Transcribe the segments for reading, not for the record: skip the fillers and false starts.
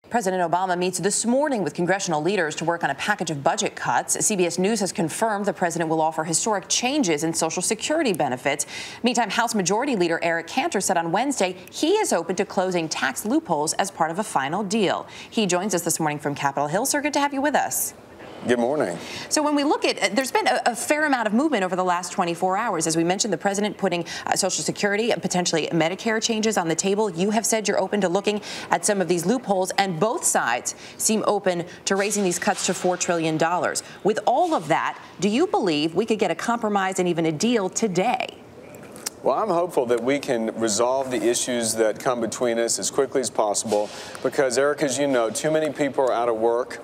President Obama meets this morning with congressional leaders to work on a package of budget cuts. CBS News has confirmed the president will offer historic changes in Social Security benefits. Meantime, House Majority Leader Eric Cantor said on Wednesday he is open to closing tax loopholes as part of a final deal. He joins us this morning from Capitol Hill. Sir, good to have you with us. Good morning. So when we look at, there's been a fair amount of movement over the last 24 hours. As we mentioned, the president putting Social Security and potentially Medicare changes on the table. You have said you're open to looking at some of these loopholes, and both sides seem open to raising these cuts to $4 trillion. With all of that, do you believe we could get a compromise and even a deal today? Well, I'm hopeful that we can resolve the issues that come between us as quickly as possible because, Eric, as you know, too many people are out of work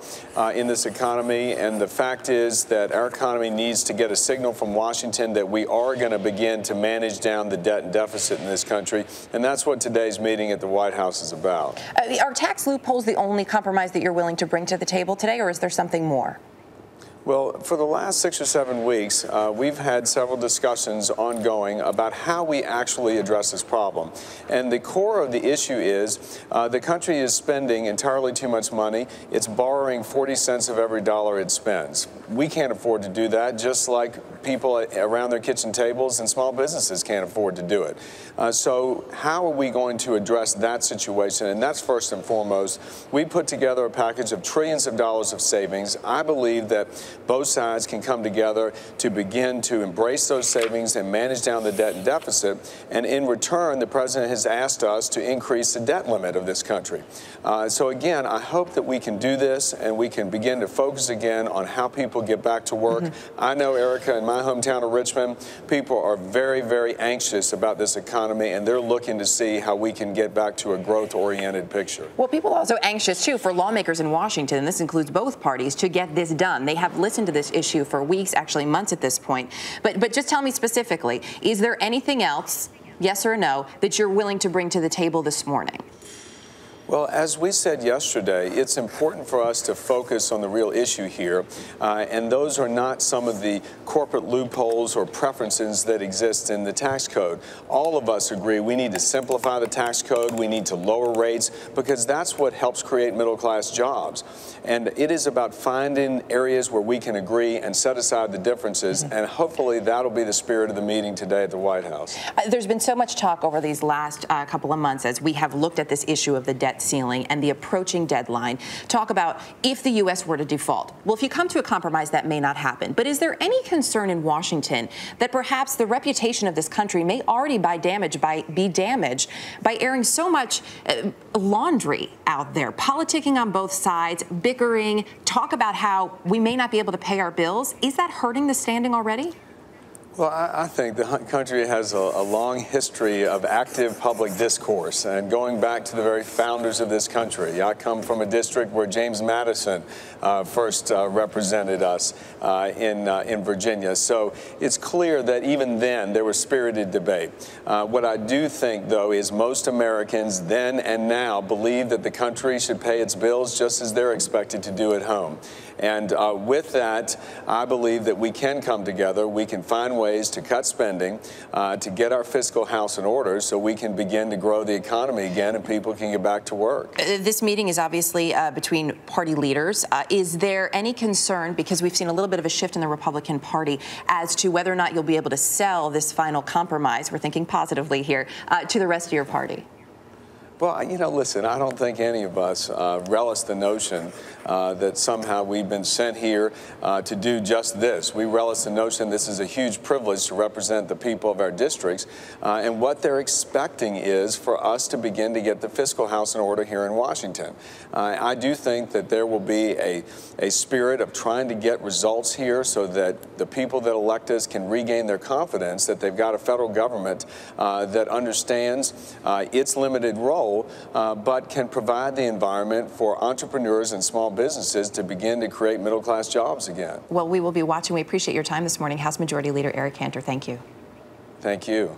in this economy, and the fact is that our economy needs to get a signal from Washington that we are going to begin to manage down the debt and deficit in this country, and that's what today's meeting at the White House is about. Are tax loopholes the only compromise that you're willing to bring to the table today, or is there something more? Well, for the last 6 or 7 weeks, we've had several discussions ongoing about how we actually address this problem. And the core of the issue is the country is spending entirely too much money. It's borrowing 40 cents of every dollar it spends. We can't afford to do that, just like people around their kitchen tables and small businesses can't afford to do it. So how are we going to address that situation? And that's first and foremost. We put together a package of trillions of dollars of savings. I believe that both sides can come together to begin to embrace those savings and manage down the debt and deficit. And in return, the president has asked us to increase the debt limit of this country. So again, I hope that we can do this and we can begin to focus again on how people get back to work. I know, Erica, in my hometown of Richmond, people are very, very anxious about this economy, and they're looking to see how we can get back to a growth-oriented picture. Well, people are also anxious, too, for lawmakers in Washington, and this includes both parties, to get this done. They have listened to this issue for weeks, actually months at this point. But just tell me specifically, is there anything else, yes or no, that you're willing to bring to the table this morning? Well, as we said yesterday, it's important for us to focus on the real issue here, and those are not some of the corporate loopholes or preferences that exist in the tax code. All of us agree we need to simplify the tax code, we need to lower rates, because that's what helps create middle-class jobs. And it is about finding areas where we can agree and set aside the differences, and hopefully that'll be the spirit of the meeting today at the White House. There's been so much talk over these last couple of months as we have looked at this issue of the debt ceiling and the approaching deadline. Talk about if the U.S. were to default. Well, if you come to a compromise, that may not happen. But is there any concern in Washington that perhaps the reputation of this country may already be damaged by airing so much laundry out there, politicking on both sides, bickering, talk about how we may not be able to pay our bills? Is that hurting the standing already? Well, I think the country has a long history of active public discourse, and going back to the very founders of this country. I come from a district where James Madison first represented us in Virginia, so it's clear that even then there was spirited debate. What I do think, though, is most Americans then and now believe that the country should pay its bills just as they're expected to do at home. And with that, I believe that we can come together. We can find ways to cut spending, to get our fiscal house in order so we can begin to grow the economy again and people can get back to work. This meeting is obviously between party leaders. Is there any concern, because we've seen a little bit of a shift in the Republican Party, as to whether or not you'll be able to sell this final compromise, we're thinking positively here, to the rest of your party? Well, you know, listen, I don't think any of us relish the notion that somehow we've been sent here to do just this. We relish the notion this is a huge privilege to represent the people of our districts, and what they're expecting is for us to begin to get the fiscal house in order here in Washington. I do think that there will be a spirit of trying to get results here so that the people that elect us can regain their confidence that they've got a federal government that understands its limited role, but can provide the environment for entrepreneurs and small businesses to begin to create middle-class jobs again. Well, we will be watching. We appreciate your time this morning. House Majority Leader Eric Cantor, thank you. Thank you.